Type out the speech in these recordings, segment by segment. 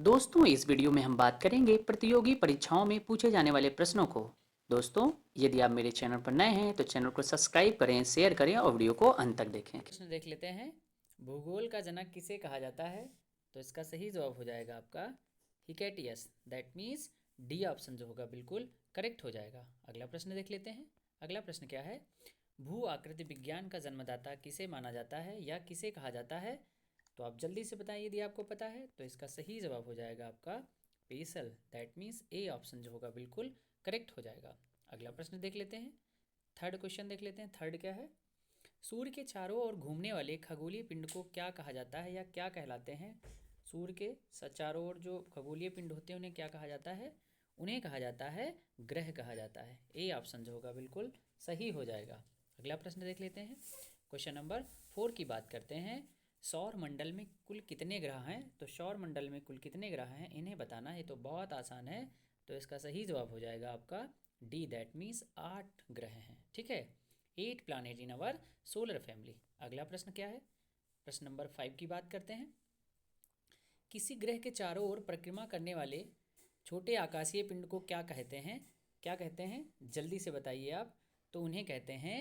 दोस्तों इस वीडियो में हम बात करेंगे प्रतियोगी परीक्षाओं में पूछे जाने वाले प्रश्नों को। दोस्तों यदि आप मेरे चैनल पर नए हैं तो चैनल को सब्सक्राइब करें, शेयर करें और वीडियो को अंत तक देखें। प्रश्न देख लेते हैं। भूगोल का जनक किसे कहा जाता है? तो इसका सही जवाब हो जाएगा आपका Hecataeus. That means D option जो होगा बिल्कुल करेक्ट हो जाएगा। अगला प्रश्न देख लेते हैं। अगला प्रश्न क्या है? भू आकृति विज्ञान का जन्मदाता किसे माना जाता है या किसे कहा जाता है? तो आप जल्दी से बताइए यदि आपको पता है। तो इसका सही जवाब हो जाएगा आपका पेसल। दैट मीन्स ए ऑप्शन जो होगा बिल्कुल करेक्ट हो जाएगा। अगला प्रश्न देख लेते हैं। थर्ड क्वेश्चन देख लेते हैं। थर्ड क्या है? सूर्य के चारों ओर घूमने वाले खगोलीय पिंड को क्या कहा जाता है या क्या कहलाते हैं? सूर्य के चारों ओर जो खगोलीय पिंड होते हैं उन्हें क्या कहा जाता है? उन्हें कहा जाता है ग्रह कहा जाता है। ए ऑप्शन जो होगा बिल्कुल सही हो जाएगा। अगला प्रश्न देख लेते हैं। क्वेश्चन नंबर 4 की बात करते हैं। सौर मंडल में कुल कितने ग्रह हैं? तो सौर मंडल में कुल कितने ग्रह हैं इन्हें बताना है। तो बहुत आसान है। तो इसका सही जवाब हो जाएगा आपका डी। दैट मीन्स 8 ग्रह हैं। ठीक है, 8 planet in our solar family. अगला प्रश्न क्या है? प्रश्न नंबर 5 की बात करते हैं। किसी ग्रह के चारों ओर परिक्रमा करने वाले छोटे आकाशीय पिंड को क्या कहते हैं? क्या कहते हैं जल्दी से बताइए आप। तो उन्हें कहते हैं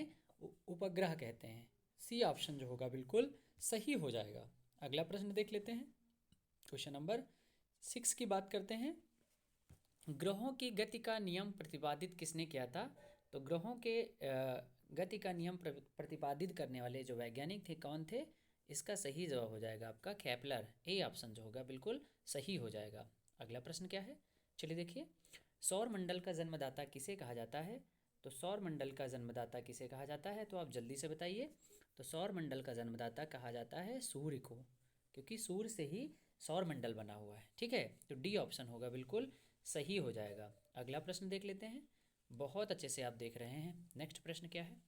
उपग्रह कहते हैं। सी ऑप्शन जो होगा बिल्कुल सही हो जाएगा। अगला प्रश्न देख लेते हैं। क्वेश्चन नंबर 6 की बात करते हैं। ग्रहों की गति का नियम प्रतिपादित किसने किया था? तो ग्रहों के गति का नियम प्रतिपादित करने वाले जो वैज्ञानिक थे कौन थे? इसका सही जवाब हो जाएगा आपका केपलर। ए ऑप्शन जो होगा बिल्कुल सही हो जाएगा। अगला प्रश्न क्या है? चलिए देखिए। सौर मंडल का जन्मदाता किसे कहा जाता है? तो सौर मंडल का जन्मदाता किसे कहा जाता है? तो आप जल्दी से बताइए। तो सौर मंडल का जन्मदाता कहा जाता है सूर्य को, क्योंकि सूर्य से ही सौर मंडल बना हुआ है। ठीक है, तो डी ऑप्शन होगा बिल्कुल सही हो जाएगा। अगला प्रश्न देख लेते हैं। बहुत अच्छे से आप देख रहे हैं। नेक्स्ट प्रश्न क्या है?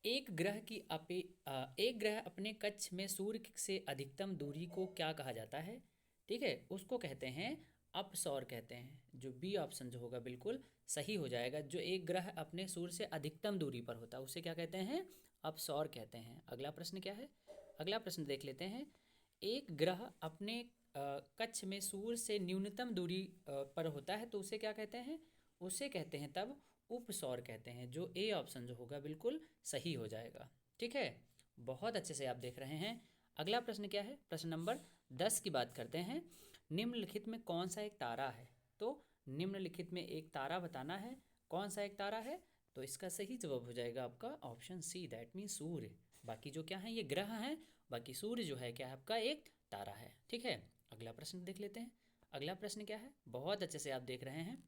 एक ग्रह अपने कक्ष में सूर्य से अधिकतम दूरी को क्या कहा जाता है? ठीक है, उसको कहते हैं अपसौर कहते हैं। जो बी ऑप्शन जो होगा बिल्कुल सही हो जाएगा। जो एक ग्रह अपने सूर्य से अधिकतम दूरी पर होता है उसे क्या कहते हैं? अपसौर कहते हैं। अगला प्रश्न क्या है? अगला प्रश्न देख लेते हैं। एक ग्रह अपने कक्ष में सूर्य से न्यूनतम दूरी पर होता है तो उसे क्या कहते हैं? उसे कहते हैं तब उपसौर कहते हैं। जो ए ऑप्शन जो होगा बिल्कुल सही हो जाएगा। ठीक है, बहुत अच्छे से आप देख रहे हैं। अगला प्रश्न क्या है? प्रश्न नंबर 10 की बात करते हैं। निम्नलिखित में कौन सा एक तारा है? तो निम्नलिखित में एक तारा बताना है। कौन सा एक तारा है? तो इसका सही जवाब हो जाएगा आपका ऑप्शन सी। दैट मीन सूर्य। बाकी जो क्या है ये ग्रह हैं, बाकी सूर्य जो है क्या है आपका एक तारा है। ठीक है, अगला प्रश्न देख लेते हैं। अगला प्रश्न क्या है? बहुत अच्छे से आप देख रहे हैं।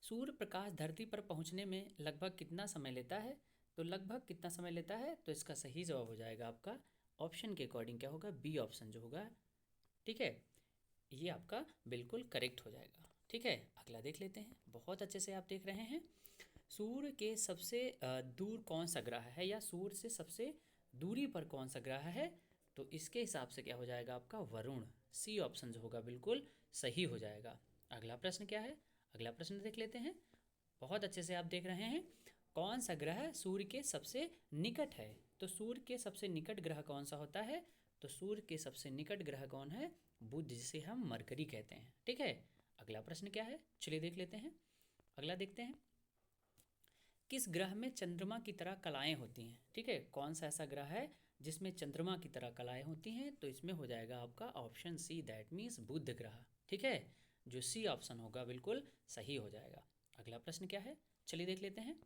सूर्य प्रकाश धरती पर पहुंचने में लगभग कितना समय लेता है? तो लगभग कितना समय लेता है? तो इसका सही जवाब हो जाएगा आपका ऑप्शन के अकॉर्डिंग क्या होगा? बी ऑप्शन जो होगा। ठीक है, ये आपका बिल्कुल करेक्ट हो जाएगा। ठीक है, अगला देख लेते हैं। बहुत अच्छे से आप देख रहे हैं। सूर्य के सबसे दूर कौन सा ग्रह है या सूर्य से सबसे दूरी पर कौन सा ग्रह है? तो इसके हिसाब से क्या हो जाएगा आपका? वरुण। सी ऑप्शन जो होगा बिल्कुल सही हो जाएगा। अगला प्रश्न क्या है? अगला प्रश्न देख लेते हैं। बहुत अच्छे से आप देख रहे हैं। कौन सा ग्रह सूर्य के सबसे निकट है? तो सूर्य के सबसे निकट ग्रह कौन सा होता है? तो सूर्य के सबसे निकट ग्रह कौन है? बुध, जिसे हम मरकरी कहते हैं। ठीक है, अगला प्रश्न क्या है? चलिए देख लेते हैं। अगला देखते हैं। किस ग्रह में चंद्रमा की तरह कलाएं होती हैं? ठीक है, कौन सा ऐसा ग्रह है जिसमें चंद्रमा की तरह कलाएं होती हैं? तो इसमें हो जाएगा आपका ऑप्शन सी। दैट मीन्स बुध ग्रह। ठीक है, जो सी ऑप्शन होगा बिल्कुल सही हो जाएगा। अगला प्रश्न क्या है? चलिए देख लेते हैं।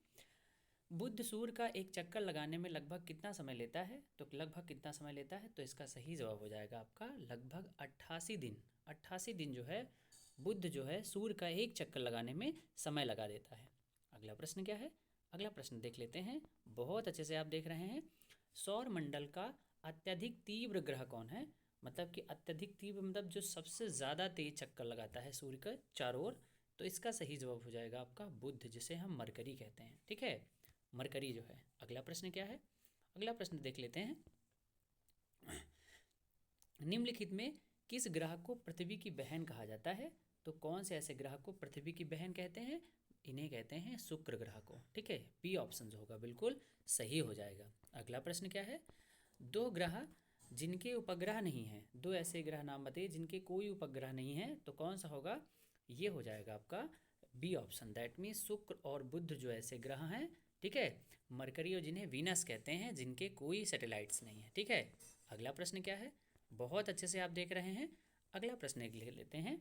बुध सूर्य का एक चक्कर लगाने में लगभग कितना समय लेता है? तो लगभग कितना समय लेता है? तो इसका सही जवाब हो जाएगा आपका लगभग 88 दिन। 88 दिन जो है बुध जो है सूर्य का एक चक्कर लगाने में समय लगा देता है। अगला प्रश्न क्या है? अगला प्रश्न देख लेते हैं। बहुत अच्छे से आप देख रहे हैं। सौर मंडल का अत्यधिक तीव्र ग्रह कौन है? मतलब कि अत्यधिक तीव्र मतलब जो सबसे ज़्यादा तेज चक्कर लगाता है सूर्य का चारों ओर। तो इसका सही जवाब हो जाएगा आपका बुध, जिसे हम मरकरी कहते हैं। ठीक है, मरकरी जो है। अगला प्रश्न क्या है? अगला प्रश्न देख लेते हैं। निम्नलिखित में किस ग्रह को पृथ्वी की बहन कहा जाता है? तो कौन से ऐसे ग्रह को पृथ्वी की बहन कहते हैं? इन्हें कहते हैं शुक्र ग्रह को। ठीक है, बी ऑप्शन जो होगा बिल्कुल सही हो जाएगा। अगला प्रश्न क्या है? दो ग्रह जिनके उपग्रह नहीं हैं, 2 ऐसे ग्रह नाम बताइए जिनके कोई उपग्रह नहीं है, तो कौन सा होगा? ये हो जाएगा आपका बी ऑप्शन, दैट मीन्स शुक्र और बुध जो ऐसे ग्रह हैं, ठीक है। मरकरी और जिन्हें वीनस कहते हैं, जिनके कोई सैटेलाइट्स नहीं है, ठीक है। अगला प्रश्न क्या है? बहुत अच्छे से आप देख रहे हैं। अगला प्रश्न एक ले लेते हैं।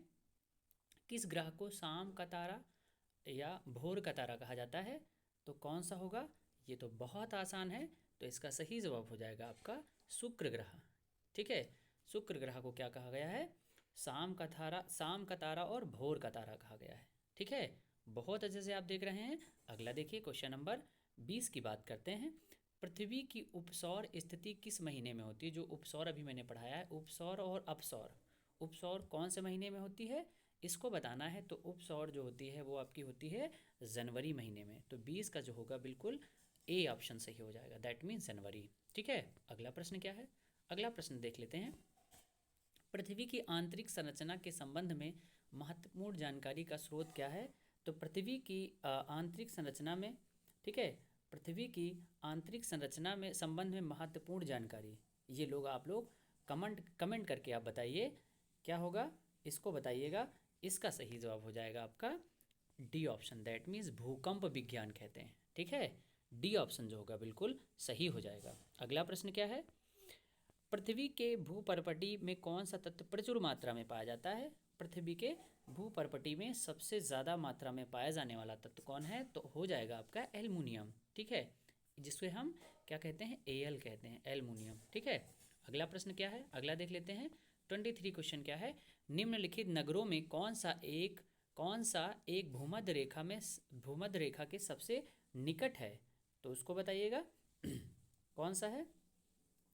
किस ग्रह को शाम का तारा या भोर का तारा कहा जाता है? तो कौन सा होगा? ये तो बहुत आसान है, तो इसका सही जवाब हो जाएगा आपका शुक्र ग्रह, ठीक है। शुक्र ग्रह को क्या कहा गया है? शाम का तारा और भोर का तारा कहा गया है, ठीक है। बहुत अच्छे से आप देख रहे हैं। अगला देखिए, क्वेश्चन नंबर 20 की बात करते हैं। पृथ्वी की उपसौर स्थिति किस महीने में होती है? जो उपसौर अभी मैंने पढ़ाया है, उपसौर और अपसौर। उपसौर कौन से महीने में होती है, इसको बताना है। तो उपसौर जो होती है वो आपकी होती है जनवरी महीने में। तो 20 का जो होगा बिल्कुल ए ऑप्शन सही हो जाएगा, दैट मीन्स जनवरी, ठीक है। अगला प्रश्न क्या है? अगला प्रश्न देख लेते हैं। पृथ्वी की आंतरिक संरचना के संबंध में महत्वपूर्ण जानकारी का स्रोत क्या है? तो पृथ्वी की आंतरिक संरचना में, ठीक है, पृथ्वी की आंतरिक संरचना में संबंध में महत्वपूर्ण जानकारी, ये लोग आप लोग कमेंट करके आप बताइए क्या होगा, इसको बताइएगा। इसका सही जवाब हो जाएगा आपका डी ऑप्शन, दैट मीन्स भूकंप विज्ञान कहते हैं, ठीक है। डी ऑप्शन जो होगा बिल्कुल सही हो जाएगा। अगला प्रश्न क्या है? पृथ्वी के भूपर्पटी में कौन सा तत्व प्रचुर मात्रा में पाया जाता है? पृथ्वी के भूपर्पटी में सबसे ज़्यादा मात्रा में पाया जाने वाला तत्व कौन है? तो हो जाएगा आपका एल्युमिनियम, ठीक है, जिसको हम क्या कहते हैं? एल कहते हैं, एल्युमिनियम, ठीक है। अगला प्रश्न क्या है? अगला देख लेते हैं। 23 क्वेश्चन क्या है? निम्नलिखित नगरों में कौन सा एक भूमध्य रेखा के सबसे निकट है? तो उसको बताइएगा कौन सा है?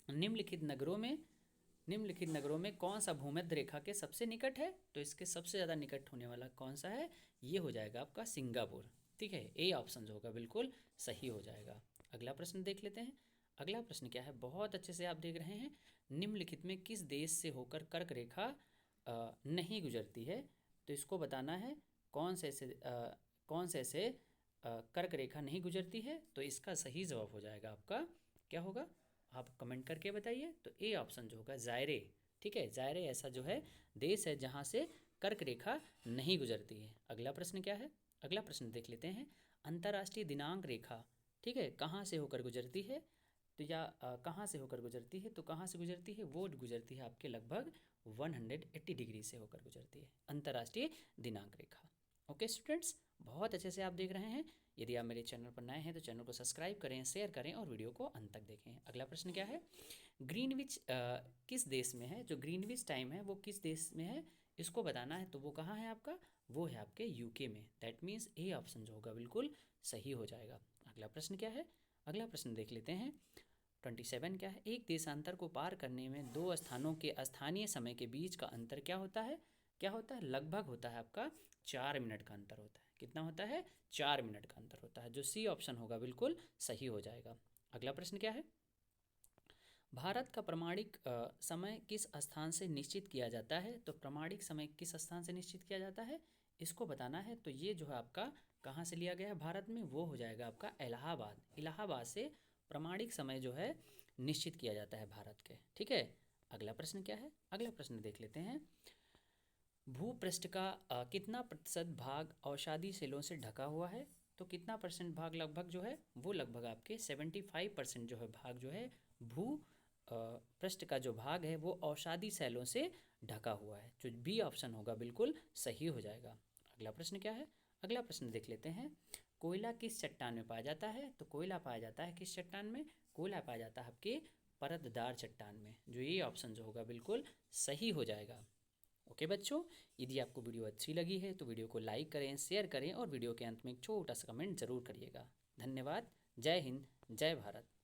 निम्नलिखित नगरों में कौन सा भूमध्य रेखा के सबसे निकट है? तो इसके सबसे ज़्यादा निकट होने वाला कौन सा है? ये हो जाएगा आपका सिंगापुर, ठीक है। ए ऑप्शन जो होगा बिल्कुल सही हो जाएगा। अगला प्रश्न देख लेते हैं। अगला प्रश्न क्या है? बहुत अच्छे से आप देख रहे हैं। निम्नलिखित में किस देश से होकर कर्क रेखा नहीं गुजरती है? तो इसको बताना है कौन से ऐसे कर्क रेखा नहीं गुजरती है। तो इसका सही जवाब हो जाएगा आपका क्या होगा? आप कमेंट करके बताइए। तो ए ऑप्शन जो होगा जायरे, ठीक है। जायरे ऐसा जो है देश है जहाँ से कर्क रेखा नहीं गुजरती है। अगला प्रश्न क्या है? अगला प्रश्न देख लेते हैं। अंतर्राष्ट्रीय दिनांक रेखा, ठीक है, कहाँ से होकर गुजरती है? तो कहाँ से होकर गुजरती है? तो कहाँ से गुजरती है? वो गुजरती है आपके लगभग 180 डिग्री से होकर गुजरती है अंतर्राष्ट्रीय दिनांक रेखा। ओके स्टूडेंट्स, बहुत अच्छे से आप देख रहे हैं। यदि आप मेरे चैनल पर नए हैं तो चैनल को सब्सक्राइब करें, शेयर करें और वीडियो को अंत तक देखें। अगला प्रश्न क्या है? ग्रीनविच किस देश में है? जो ग्रीनविच टाइम है वो किस देश में है, इसको बताना है। तो वो कहाँ है आपका? वो है आपके यूके में, दैट मीन्स ए ऑप्शन जो होगा बिल्कुल सही हो जाएगा। अगला प्रश्न क्या है? अगला प्रश्न देख लेते हैं। 27 क्या है? एक देशांतर को पार करने में दो स्थानों के स्थानीय समय के बीच का अंतर क्या होता है? क्या होता है? लगभग होता है आपका 4 मिनट का अंतर होता है। कितना होता है? 4 मिनट का अंतर होता है, जो सी ऑप्शन होगा बिल्कुल सही हो जाएगा। अगला प्रश्न क्या है? भारत का प्रमाणिक समय किस स्थान से निश्चित किया जाता है? तो प्रमाणिक समय किस स्थान से निश्चित किया जाता है, इसको बताना है। तो ये जो है आपका कहाँ से लिया गया है भारत में? वो हो जाएगा आपका इलाहाबाद। इलाहाबाद से प्रमाणिक समय जो है निश्चित किया जाता है भारत के, ठीक है। अगला प्रश्न क्या है? अगला प्रश्न देख लेते हैं। भूपृष्ठ का कितना प्रतिशत भाग औषधि सेलों से ढका हुआ है? तो कितना परसेंट भाग लगभग जो है वो लगभग आपके 75% जो है भाग जो है भू पृष्ठ का जो भाग है वो औषधि सेलों से ढका हुआ है, जो बी ऑप्शन होगा बिल्कुल सही हो जाएगा। अगला प्रश्न क्या है? अगला प्रश्न देख लेते हैं। कोयला किस चट्टान में पाया जाता है? तो कोयला पाया जाता है किस चट्टान में? कोयला पाया जाता है आपके परतदार चट्टान में, जो ये ऑप्शन जो होगा बिल्कुल सही हो जाएगा। ओके बच्चों, यदि आपको वीडियो अच्छी लगी है तो वीडियो को लाइक करें, शेयर करें और वीडियो के अंत में एक छोटा सा कमेंट जरूर करिएगा। धन्यवाद। जय हिंद, जय भारत।